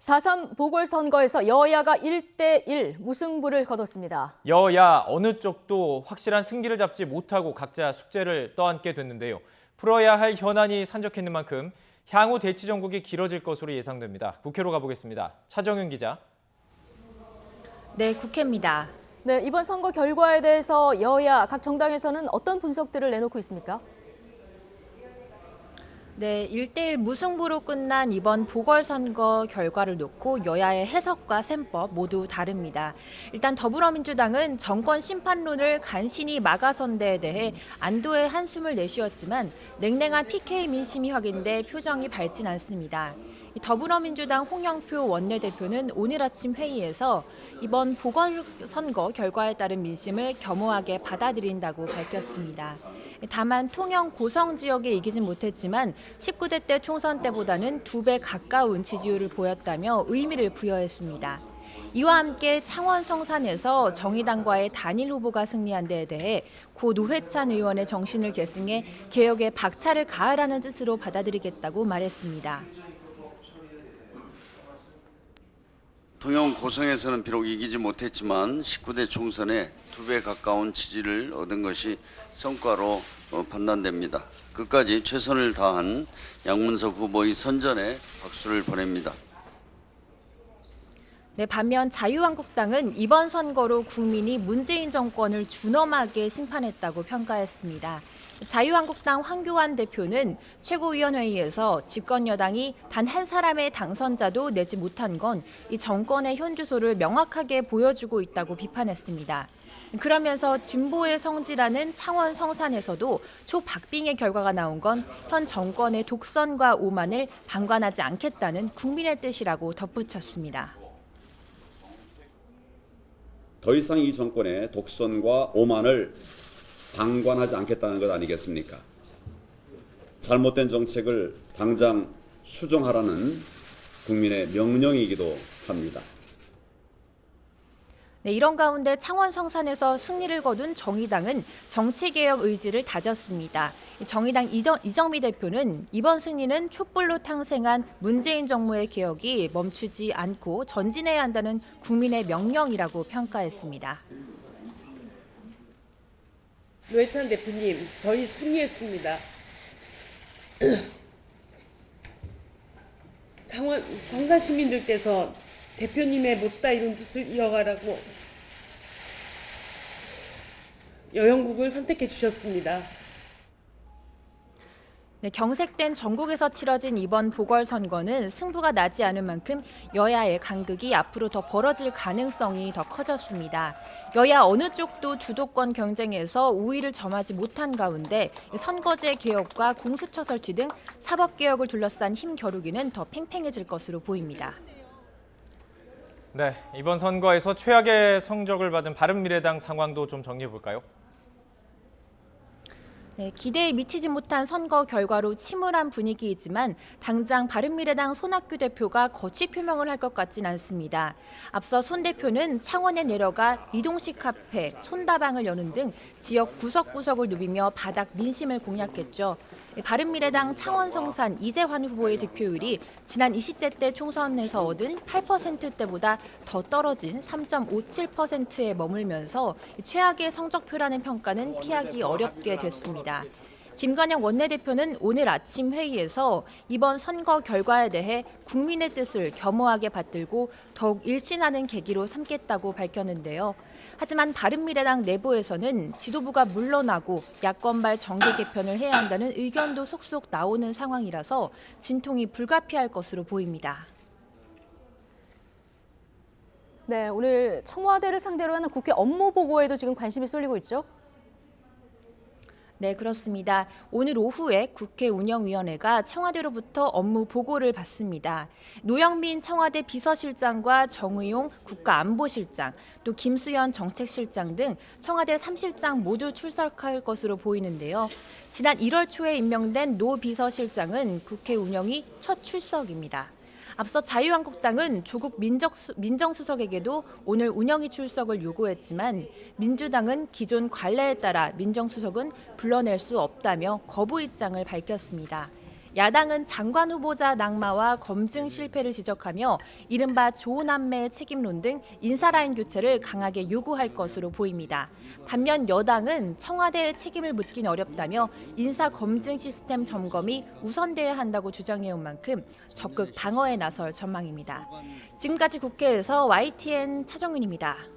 4.3 보궐선거에서 여야가 1대1 무승부를 거뒀습니다. 여야 어느 쪽도 확실한 승기를 잡지 못하고 각자 숙제를 떠안게 됐는데요. 풀어야 할 현안이 산적했는 만큼 향후 대치 전국이 길어질 것으로 예상됩니다. 국회로 가보겠습니다. 차정윤 기자. 네, 국회입니다. 네, 이번 선거 결과에 대해서 여야 각 정당에서는 어떤 분석들을 내놓고 있습니까? 네, 1대1 무승부로 끝난 이번 보궐선거 결과를 놓고 여야의 해석과 셈법 모두 다릅니다. 일단 더불어민주당은 정권 심판론을 간신히 막아선 데에 대해 안도의 한숨을 내쉬었지만 냉랭한 PK 민심이 확인돼 표정이 밝진 않습니다. 더불어민주당 홍영표 원내대표는 오늘 아침 회의에서 이번 보궐선거 결과에 따른 민심을 겸허하게 받아들인다고 밝혔습니다. 다만 통영 고성 지역에 이기진 못했지만 19대 때 총선 때보다는 2배 가까운 지지율을 보였다며 의미를 부여했습니다. 이와 함께 창원 성산에서 정의당과의 단일 후보가 승리한 데에 대해 고 노회찬 의원의 정신을 계승해 개혁에 박차를 가하라는 뜻으로 받아들이겠다고 말했습니다. 통영 고성에서는 비록 이기지 못했지만 19대 총선에 2배 가까운 지지를 얻은 것이 성과로 판단됩니다. 끝까지 최선을 다한 양문석 후보의 선전에 박수를 보냅니다. 네, 반면 자유한국당은 이번 선거로 국민이 문재인 정권을 준엄하게 심판했다고 평가했습니다. 자유한국당 황교안 대표는 최고위원회의에서 집권 여당이 단 한 사람의 당선자도 내지 못한 건 이 정권의 현주소를 명확하게 보여주고 있다고 비판했습니다. 그러면서 진보의 성지라는 창원 성산에서도 초박빙의 결과가 나온 건 현 정권의 독선과 오만을 방관하지 않겠다는 국민의 뜻이라고 덧붙였습니다. 더 이상 이 정권의 독선과 오만을 방관하지 않겠다는 것 아니겠습니까? 잘못된 정책을 당장 수정하라는 국민의 명령이기도 합니다. 네, 이런 가운데 창원 성산에서 승리를 거둔 정의당은 정치개혁 의지를 다졌습니다. 정의당 이정미 대표는 이번 승리는 촛불로 탕생한 문재인 정부의 개혁이 멈추지 않고 전진해야 한다는 국민의 명령이라고 평가했습니다. 노회찬 대표님, 저희 승리했습니다. 창원 광산 시민들께서 대표님의 못다 이룬 뜻을 이어가라고 여영국을 선택해 주셨습니다. 네, 경색된 전국에서 치러진 이번 보궐선거는 승부가 나지 않은 만큼 여야의 간극이 앞으로 더 벌어질 가능성이 더 커졌습니다. 여야 어느 쪽도 주도권 경쟁에서 우위를 점하지 못한 가운데 선거제 개혁과 공수처 설치 등 사법개혁을 둘러싼 힘 겨루기는 더 팽팽해질 것으로 보입니다. 네, 이번 선거에서 최악의 성적을 받은 바른미래당 상황도 좀 정리해 볼까요? 네, 기대에 미치지 못한 선거 결과로 침울한 분위기이지만 당장 바른미래당 손학규 대표가 거취 표명을 할 것 같진 않습니다. 앞서 손 대표는 창원에 내려가 이동식 카페, 손다방을 여는 등 지역 구석구석을 누비며 바닥 민심을 공략했죠. 바른미래당 창원 성산 이재환 후보의 득표율이 지난 20대 때 총선에서 얻은 8%대보다 더 떨어진 3.57%에 머물면서 최악의 성적표라는 평가는 피하기 어렵게 됐습니다. 김관영 원내대표는 오늘 아침 회의에서 이번 선거 결과에 대해 국민의 뜻을 겸허하게 받들고 더욱 일신하는 계기로 삼겠다고 밝혔는데요. 하지만 바른미래당 내부에서는 지도부가 물러나고 야권발 정계 개편을 해야 한다는 의견도 속속 나오는 상황이라서 진통이 불가피할 것으로 보입니다. 네, 오늘 청와대를 상대로 하는 국회 업무 보고에도 지금 관심이 쏠리고 있죠? 네, 그렇습니다. 오늘 오후에 국회 운영위원회가 청와대로부터 업무 보고를 받습니다. 노영민 청와대 비서실장과 정의용 국가안보실장, 또 김수현 정책실장 등 청와대 3실장 모두 출석할 것으로 보이는데요. 지난 1월 초에 임명된 노 비서실장은 국회 운영위 첫 출석입니다. 앞서 자유한국당은 조국 민정수석에게도 오늘 운영위 출석을 요구했지만 민주당은 기존 관례에 따라 민정수석은 불러낼 수 없다며 거부 입장을 밝혔습니다. 야당은 장관 후보자 낙마와 검증 실패를 지적하며 이른바 조남매 책임론 등 인사라인 교체를 강하게 요구할 것으로 보입니다. 반면 여당은 청와대의 책임을 묻긴 어렵다며 인사 검증 시스템 점검이 우선돼야 한다고 주장해온 만큼 적극 방어에 나설 전망입니다. 지금까지 국회에서 YTN 차정윤입니다.